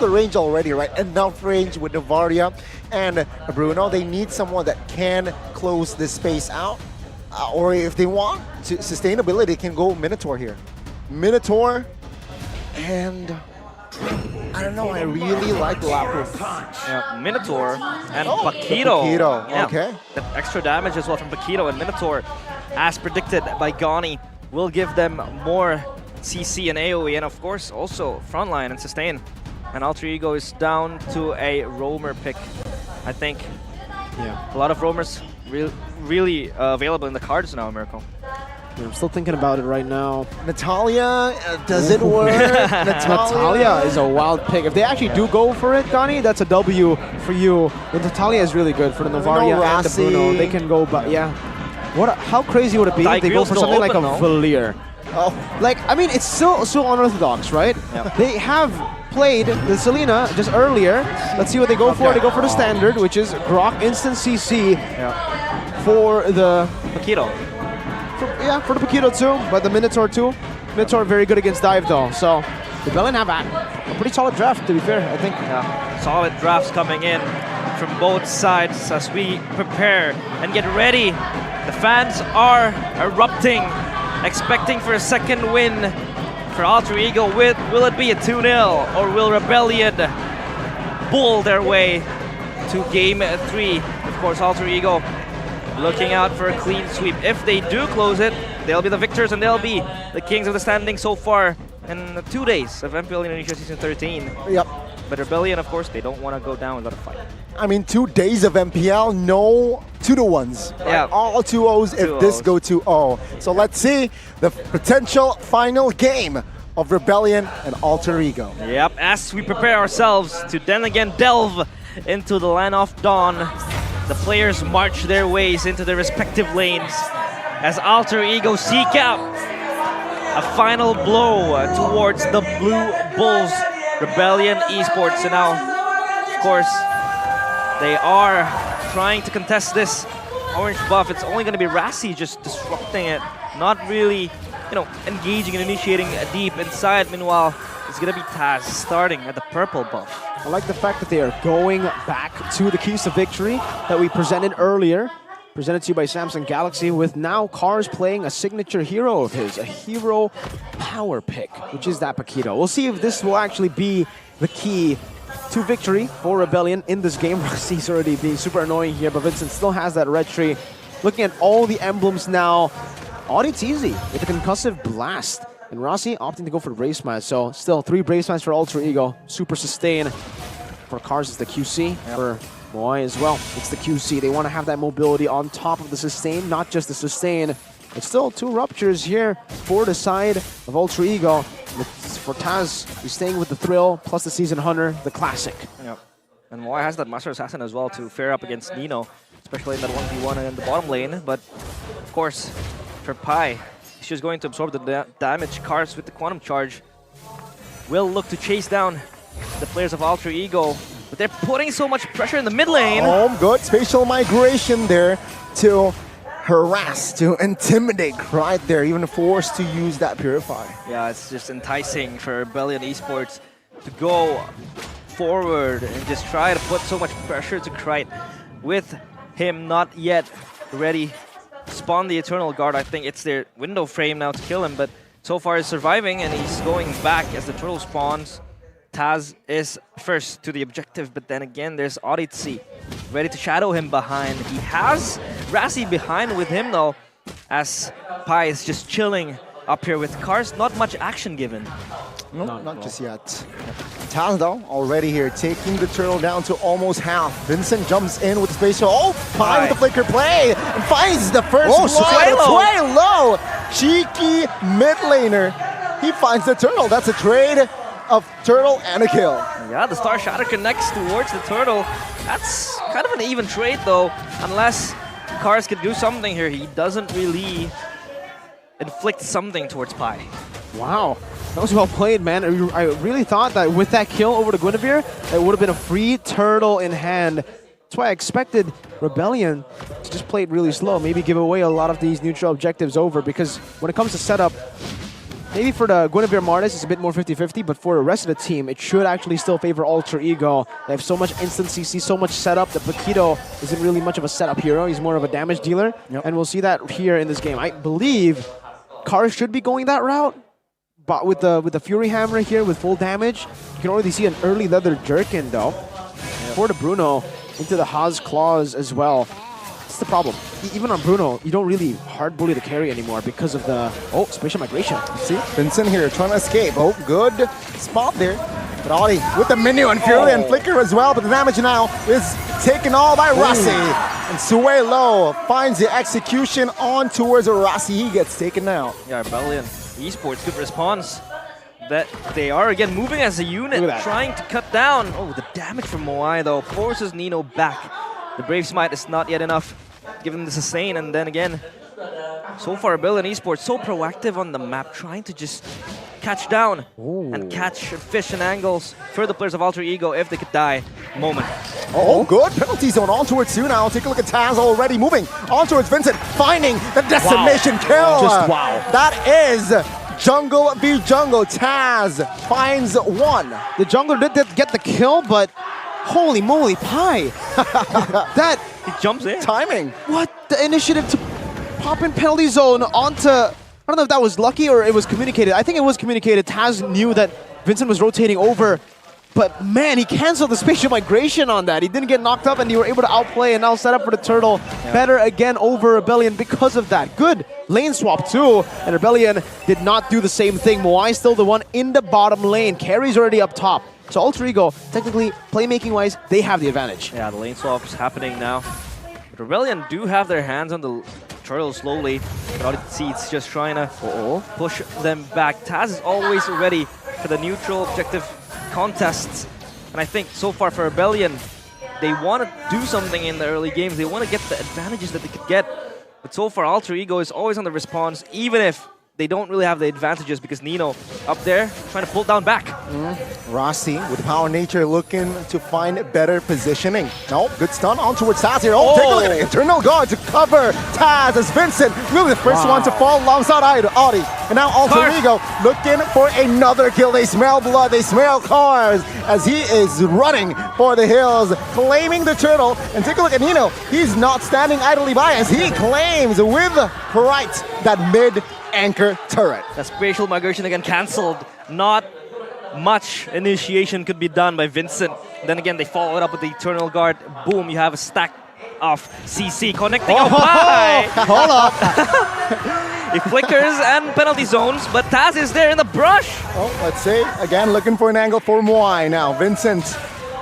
the range already, right? Enough range with Novaria and Bruno. They need someone that can close this space out. Or if they want to sustainability, they can go Minotaur here. Minotaur, and I don't know, I really like Lapras. Yeah, Minotaur and Paquito. Paquito, yeah, okay. The extra damage as well from Paquito and Minotaur, as predicted by Gani, will give them more CC and AoE, and of course also frontline and sustain. And Alter Ego is down to a roamer pick, I think. Yeah. A lot of roamers really available in the cards now, Miracle. I'm still thinking about it right now. Natalia, does it work? Natalia is a wild pick. If they actually do go for it, Gani, that's a W for you. And Natalia is really good for the Novaria and the Bruno. They can go, but yeah. How crazy would it be if they go for something like a Valier? Oh. Like, I mean, it's still unorthodox, right? Yep. They have played the Selena just earlier. Let's see what they go for. They go for the standard, which is Grok instant CC for the Paquito. For the Paquito too, but the Minotaur too. Minotaur very good against dive though, so Rebellion have a pretty solid draft, to be fair, I think. Yeah, solid drafts coming in from both sides as we prepare and get ready. The fans are erupting, expecting for a second win for Alter Ego. Will it be a 2-0 or will Rebellion bull their way to game 3? Of course, Alter Ego looking out for a clean sweep. If they do close it, they'll be the victors and they'll be the kings of the standing so far in 2 days of MPL Indonesia Season 13. Yep. But Rebellion, of course, they don't want to go down without a fight. I mean, 2 days of MPL, no 2-1s. Right? Yeah. All 2-0s if this go 2-0. So let's see the potential final game of Rebellion and Alter Ego. Yep, as we prepare ourselves to then again delve into the Land of Dawn, the players march their ways into their respective lanes as Alter Ego seek out a final blow towards the Blue Bulls Rebellion Esports. And now, of course, they are trying to contest this orange buff. It's only going to be Rassi just disrupting it, not really, engaging and initiating deep inside. Meanwhile, it's going to be Taz starting at the purple buff. I like the fact that they are going back to the keys to victory that we presented earlier. Presented to you by Samsung Galaxy, with now Cars playing a signature hero of his, a hero power pick, which is that Paquito. We'll see if this will actually be the key to victory for Rebellion in this game. Rossi's already being super annoying here, but Vincent still has that red tree. Looking at all the emblems now, Audit's easy with a concussive blast. And Rossi opting to go for the Brave Smash, so still 3 Brave Smash for Alter Ego. Super sustain. For Cars, it's the QC. For Moai as well, it's the QC. They want to have that mobility on top of the sustain, not just the sustain. It's still 2 ruptures here for the side of Alter Ego. For Taz, he's staying with the Thrill, plus the Season Hunter, the classic. Yep. And Moai has that Master Assassin as well to fare up against Nino, especially in that 1v1 and in the bottom lane. But, of course, for Pai, he's just going to absorb the damage. Cars with the Quantum Charge will look to chase down the players of Alter Ego, but they're putting so much pressure in the mid lane. Oh, good spatial migration there to harass, to intimidate right there, even forced to use that Purify. Yeah, it's just enticing for Rebellion Esports to go forward and just try to put so much pressure to Krite with him not yet ready to spawn the Eternal Guard. I think it's their window frame now to kill him, but so far he's surviving and he's going back as the turtle spawns. Taz is first to the objective, but then again, there's Odyssey ready to shadow him behind. He has Rassi behind with him though, as Pai is just chilling up here with Cars. Not much action given. No, not just yet. Taz though, already here, taking the turtle down to almost half. Vincent jumps in with the spatial. Oh, Pai with the flicker play and finds the first blood. Way low. Cheeky mid laner. He finds the turtle. That's a trade of turtle and a kill. Yeah, the Star Shatter connects towards the turtle. That's kind of an even trade though, unless Cars could do something here. He doesn't really inflict something towards Pai. Wow, that was well played, man. I really thought that with that kill over to Guinevere, it would have been a free turtle in hand. That's why I expected Rebellion to just play it really slow, maybe give away a lot of these neutral objectives over, because when it comes to setup, Maybe for the Guinevere Martis, it's a bit more 50-50, but for the rest of the team, it should actually still favor Alter Ego. They have so much instant CC, so much setup that Paquito isn't really much of a setup hero. He's more of a damage dealer, and we'll see that here in this game. I believe Cars should be going that route, but with the Fury Hammer here with full damage, you can already see an early leather jerkin though. For the Bruno, into the Haas Claws as well. That's the problem. Even on Bruno, you don't really hard bully the carry anymore because of the spatial migration. See, Vincent here trying to escape. Oh, good spot there. But Audi with the menu and Fury and Flicker as well, but the damage now is taken all by Rossi. And Suelo finds the execution on towards Rossi. He gets taken out. Yeah, Rebellion Esports, good response. That they are again moving as a unit, trying to cut down. Oh, the damage from Moai though forces Nino back. The Brave Smite is not yet enough. Give him the sustain, and then again, so far Rebellion Esports so proactive on the map, trying to just catch down and catch fish and angles for the players of Alter Ego if they could die. Moment. Oh, good penalty zone on towards you now. Take a look at Taz already moving on towards Vincent, finding the decimation kill. Just wow. That is Jungle v Jungle. Taz finds one. The jungler did get the kill, but holy moly pie. That he jumps in. Timing. What? The initiative to pop in penalty zone onto, I don't know if that was lucky or it was communicated. I think it was communicated. Taz knew that Vincent was rotating over, but man, he canceled the spatial migration on that. He didn't get knocked up and they were able to outplay and now set up for the turtle. Better again over Rebellion because of that. Good lane swap too, and Rebellion did not do the same thing. Moai still the one in the bottom lane. Carry's already up top. So Alter Ego, technically, playmaking-wise, they have the advantage. Yeah, the lane swap is happening now. But Rebellion do have their hands on the turtle slowly. But Seeds just trying to push them back. Taz is always ready for the neutral objective contests. And I think so far for Rebellion, they want to do something in the early games. They want to get the advantages that they could get. But so far, Alter Ego is always on the response, even if they don't really have the advantages because Nino up there trying to pull down back. Rossi with Power Nature looking to find better positioning. No, good stun on towards Taz here. Oh, take a look at it. Eternal Guard to cover Taz as Vincent, really the first one to fall alongside Audi. And now Alter Ego looking for another kill. They smell blood, they smell cars as he is running for the hills, claiming the turtle. And take a look at Nino. He's not standing idly by as he claims with pride that mid anchor turret. The spatial migration again cancelled. Not much initiation could be done by Vincent. Then again, they follow it up with the Eternal Guard. Boom, you have a stack of CC connecting. Oh, bye! Hold up. It flickers and penalty zones, but Taz is there in the brush. Oh, let's see. Again, looking for an angle for Moai now. Vincent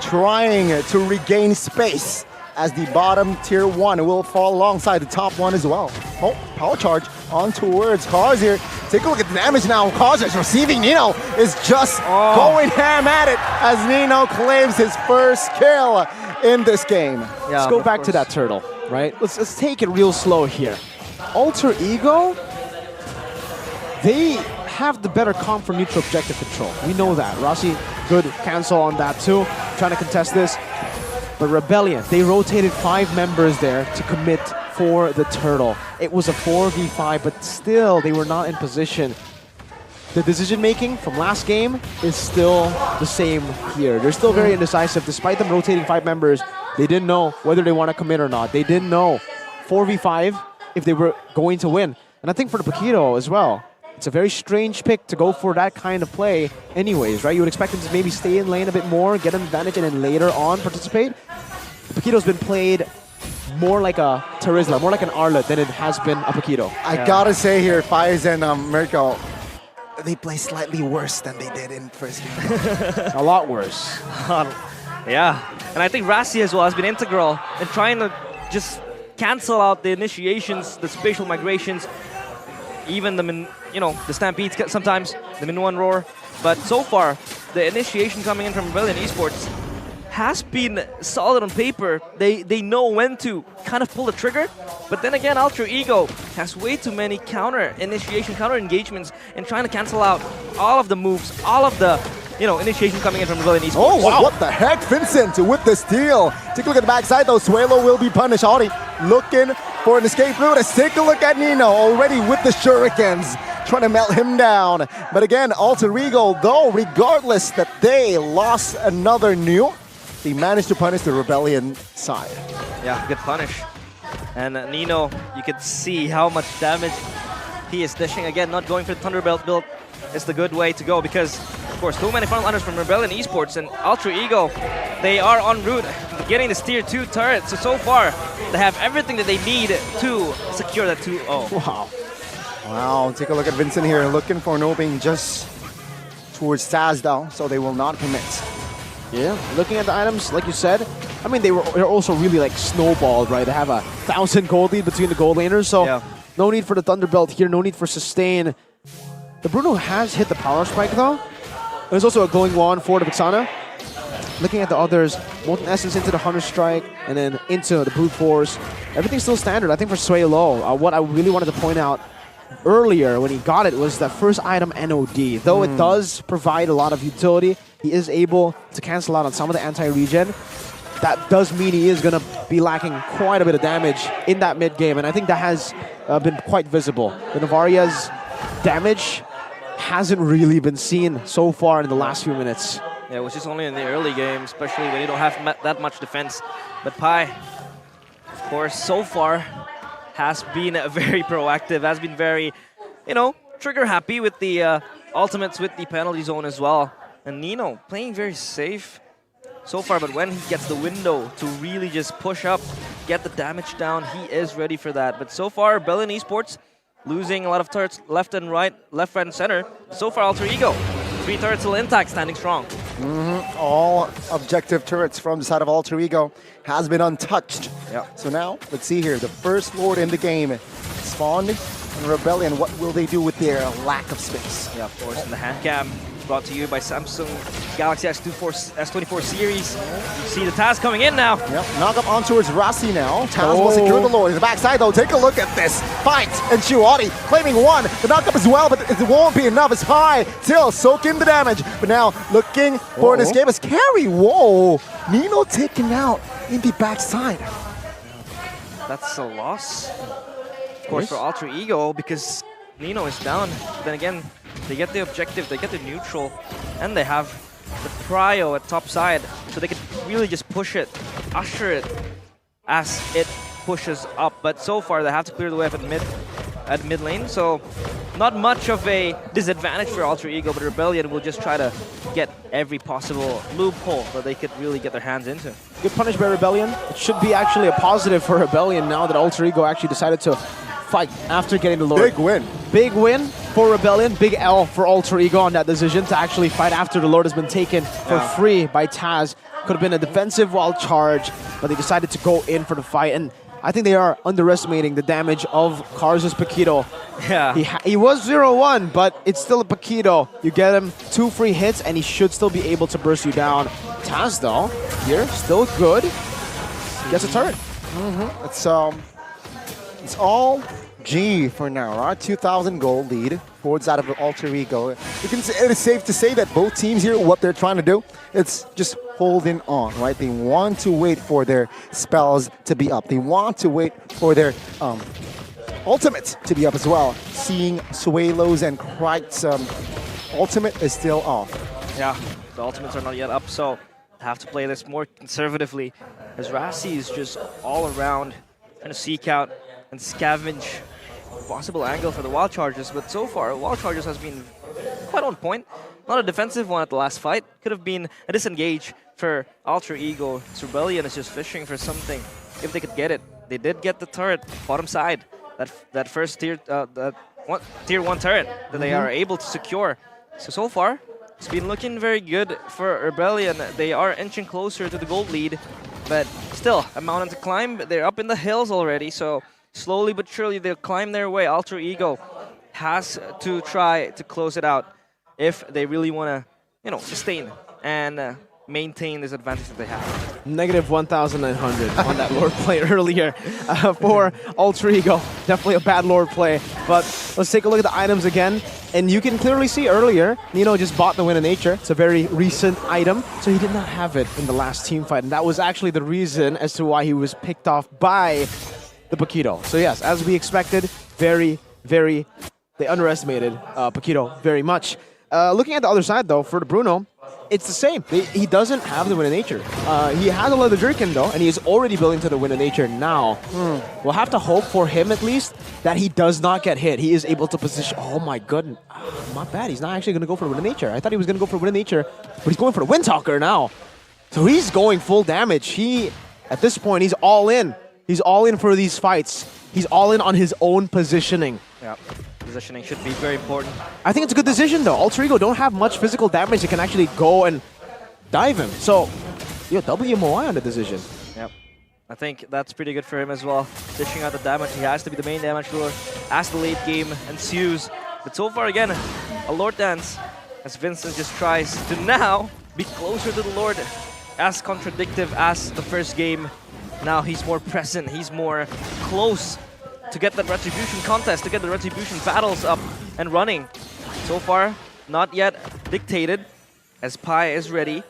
trying to regain space as the bottom tier 1 will fall alongside the top one as well. Oh, power charge on towards Cars here. Take a look at the damage now. Cars is receiving. Nino is just going ham at it as Nino claims his first kill in this game. Yeah, let's go back to that turtle, right? Let's take it real slow here. Alter Ego, they have the better comp for neutral objective control. We know that. Rossi, good cancel on that too. Trying to contest this. But Rebellion, they rotated 5 members there to commit for the turtle. It was a 4v5, but still they were not in position. The decision-making from last game is still the same here. They're still very indecisive. Despite them rotating 5 members, they didn't know whether they want to commit or not. They didn't know 4v5 if they were going to win. And I think for the Paquito as well, it's a very strange pick to go for that kind of play anyways, right? You would expect him to maybe stay in lane a bit more, get an advantage, and then later on participate. Paquito's been played more like a Terizla, more like an Arlet than it has been a Paquito. I gotta say here, Fires and Mirko, they play slightly worse than they did in first game. A lot worse. Yeah, and I think Rossi as well has been integral in trying to just cancel out the initiations, the spatial migrations, even the the stampedes sometimes, the min 1 roar. But so far, the initiation coming in from Rebellion Esports has been solid on paper. They know when to kind of pull the trigger, but then again, Alter Ego has way too many counter initiation, counter engagements, and trying to cancel out all of the moves, all of the initiation coming in from Rebellion Esports. Oh, wow. What the heck, Vincent with the steal. Take a look at the backside though. Suelo will be punished. Audi looking for an escape route. Let's take a look at Nino already with the shurikens, trying to melt him down. But again, Alter Ego, though, regardless that they lost another new, they managed to punish the Rebellion side. Yeah, good punish. And Nino, you can see how much damage he is dishing. Again, not going for the Thunderbolt build is the good way to go because, of course, too many frontliners from Rebellion Esports and Alter Ego, they are en route getting this tier 2 turret. So far, they have everything that they need to secure that 2-0. Wow. Wow, take a look at Vincent here, looking for an opening just towards Taz though, so they will not commit. Yeah, looking at the items, like you said, I mean, they're also really like snowballed, right? They have 1,000 gold lead between the gold laners, so yeah. No need for the Thunderbelt here, no need for sustain. The Bruno has hit the power spike though. There's also a glowing wand for the Vixana. Looking at the others, Molten Essence into the Hunter Strike, and then into the Brute Force. Everything's still standard. I think for Sway Low, what I really wanted to point out earlier when he got it was that first item NOD. Though it does provide a lot of utility, he is able to cancel out on some of the anti-regen. That does mean he is going to be lacking quite a bit of damage in that mid-game, and I think that has been quite visible. The Navaria's damage hasn't really been seen so far in the last few minutes. Yeah, which is only in the early game, especially when you don't have that much defense. But Pi, of course, so far has been very proactive, has been very, you know, trigger happy with the ultimates with the penalty zone as well. And Nino playing very safe so far, but when he gets the window to really just push up, get the damage down, he is ready for that. But so far, Rebellion Esports losing a lot of turrets left and right, left, right, and center. So far, Alter Ego, 3 turrets still intact, standing strong. All objective turrets from the side of Alter Ego has been untouched. Yeah. So now, let's see here, the first Lord in the game spawned in Rebellion. What will they do with their lack of space? Yeah, of course, in the hand cam. Brought to you by Samsung Galaxy S24 series. You see the Taz coming in now. Yep, knock up on towards Rossi now. Taz will secure the Lord. In the backside though, take a look at this fight. And Shuadi claiming one. The knockup as well, but it won't be enough. It's Pi still soaking the damage. But now looking for an escape as carry. Whoa, Nino taken out in the backside. That's a loss. Of course, for Alter Ego, because Nino is down. But then again, they get the objective, they get the neutral, and they have the prio at top side, so they can really just push it, usher it as it pushes up. But so far, they have to clear the way up at mid lane, so not much of a disadvantage for Alter Ego, but Rebellion will just try to get every possible loophole that they could really get their hands into. Good punish by Rebellion. It should be actually a positive for Rebellion now that Alter Ego actually decided to fight after getting the Lord. Big win. Big win for Rebellion. Big L for Alter Ego on that decision to actually fight after the Lord has been taken for free by Taz. Could have been a defensive wild charge, but they decided to go in for the fight. And I think they are underestimating the damage of Kars' Paquito. Yeah. He was 0-1, but it's still a Paquito. You get him 2 free hits, and he should still be able to burst you down. Taz, though, here, still good. Gets a turret. It's all G for now, right? 2,000 gold lead towards that of Alter Ego. It is safe to say that both teams here, what they're trying to do, it's just holding on, right? They want to wait for their spells to be up. They want to wait for their ultimates to be up as well. Seeing Suelo's and Kright's ultimate is still off. Yeah, the ultimates are not yet up, so have to play this more conservatively, as Rassi is just all around trying to seek out and scavenge possible angle for the wild charges, but so far wild charges has been quite on point. Not a defensive one at the last fight. Could have been a disengage for Alter Ego. Rebellion is just fishing for something if they could get it. They did get the turret bottom side. That first tier tier 1 turret that they are able to secure. So far it's been looking very good for Rebellion. They are inching closer to the gold lead, but still a mountain to climb. They're up in the hills already, so slowly but surely they'll climb their way. Alter Ego has to try to close it out if they really want to, you know, sustain and maintain this advantage that they have. Negative 1,900 on that Lord play earlier for Alter Ego. Definitely a bad Lord play, but let's take a look at the items again. And you can clearly see earlier, Nino just bought the Wind of Nature. It's a very recent item, so he did not have it in the last team fight. And that was actually the reason as to why he was picked off by the Paquito. So yes, as we expected, very, very they underestimated Paquito very much. Looking at the other side, though, for the Bruno, it's the same. He doesn't have the win of nature. He has a leather jerkin, though, and he is already building to the win of nature now. We'll have to hope for him, at least, that he does not get hit. He is able to position... Oh, my goodness. Not bad. He's not actually going to go for the win of nature. I thought he was going to go for win of nature, but he's going for the Windtalker now. So he's going full damage. At this point, he's all in. He's all in for these fights. He's all in on his own positioning. Yeah, positioning should be very important. I think it's a good decision, though. Alter Ego don't have much physical damage that can actually go and dive him. So, WMOI on the decision. Yep. I think that's pretty good for him as well. Dishing out the damage. He has to be the main damage dealer as the late game ensues. But so far, again, a Lord dance as Vincent just tries to now be closer to the Lord. As contradictive as the first game, now he's more present, he's more close to get that Retribution contest, to get the Retribution battles up and running. So far, not yet dictated, as Pi is ready,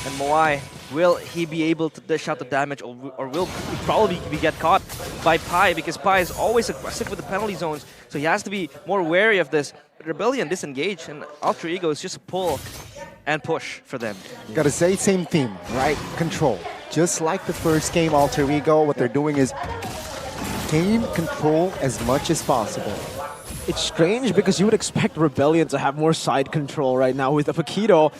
and Moai, will he be able to dish out the damage, or will he probably get caught by Pi, because Pi is always aggressive with the penalty zones, so he has to be more wary of this. But Rebellion disengage, and Alter Ego is just a pull and push for them. Gotta say, same theme, right? Control. Just like the first game, Alter Ego, what they're doing is gain control as much as possible. It's strange because you would expect Rebellion to have more side control right now with the Paquito.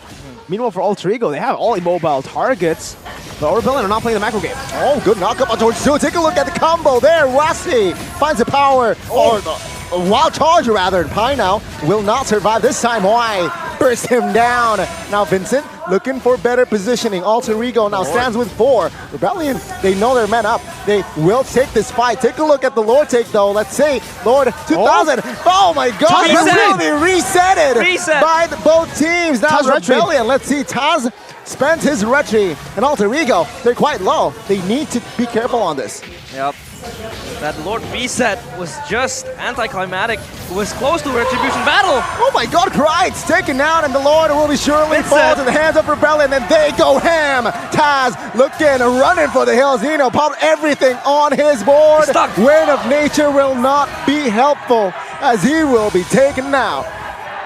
Meanwhile, for Alter Ego, they have all immobile targets. But Rebellion are not playing the macro game. Oh, good knockup on towards two. Take a look at the combo there. Rasti finds the power, or the wild charge rather. And Pi now will not survive this time. Why? Burst him down. Now Vincent looking for better positioning. Alter Ego now stands with 4. Rebellion, they know they're men up. They will take this fight. Take a look at the Lord take though. Let's see, Lord 2000. Oh my God, really reset it by both teams. Now Taz Rebellion, let's see, Taz spent his Retri, and Alter Ego, they're quite low. They need to be careful on this. Yep. That Lord reset was just anticlimactic. It was close to a Retribution battle. Oh my God, Kreitz taken down, and the Lord will be surely fall to the hands of Rebellion, and they go ham. Taz looking, running for the hills. Nino popped everything on his board. Win of Nature will not be helpful, as he will be taken now.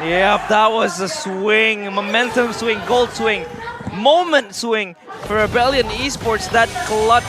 Yep, that was a swing, momentum swing, gold swing, moment swing for Rebellion Esports. That clutch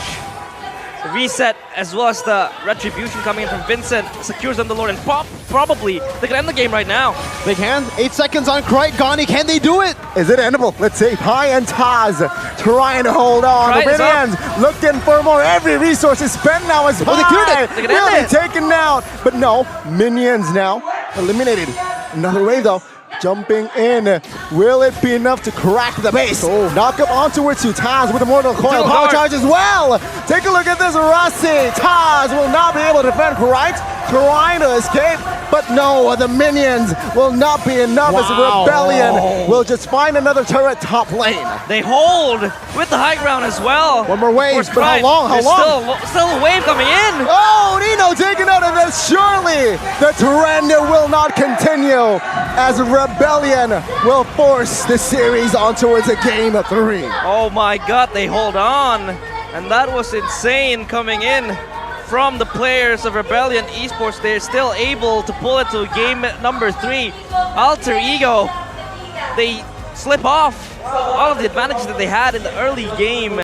reset, as well as the Retribution coming in from Vincent, secures them the Lord, and probably they can end the game right now. Big hand, 8 seconds on Krite. Gani, can they do it? Is it endable? Let's see, Pi and Taz trying to hold on. The Minions looking for more. Every resource is spent now as Pi will be taken down. But no, Minions now eliminated. Another wave though. Jumping in. Will it be enough to crack the base? Knock up ontowards to Taz with a Mortal Coil. Power charge as well. Take a look at this Rossi. Taz will not be able to defend Krite. Trying to escape, but no, the Minions will not be enough as Rebellion will just find another turret top lane. They hold with the high ground as well. One more wave, but how long? How long? Still a wave coming in. Oh, Nino taking out of this. Surely the trend will not continue as Rebellion will force the series on towards a game of 3. Oh my God, they hold on. And that was insane coming in from the players of Rebellion Esports. They're still able to pull it to game number 3. Alter Ego, they slip off all of the advantages that they had in the early game.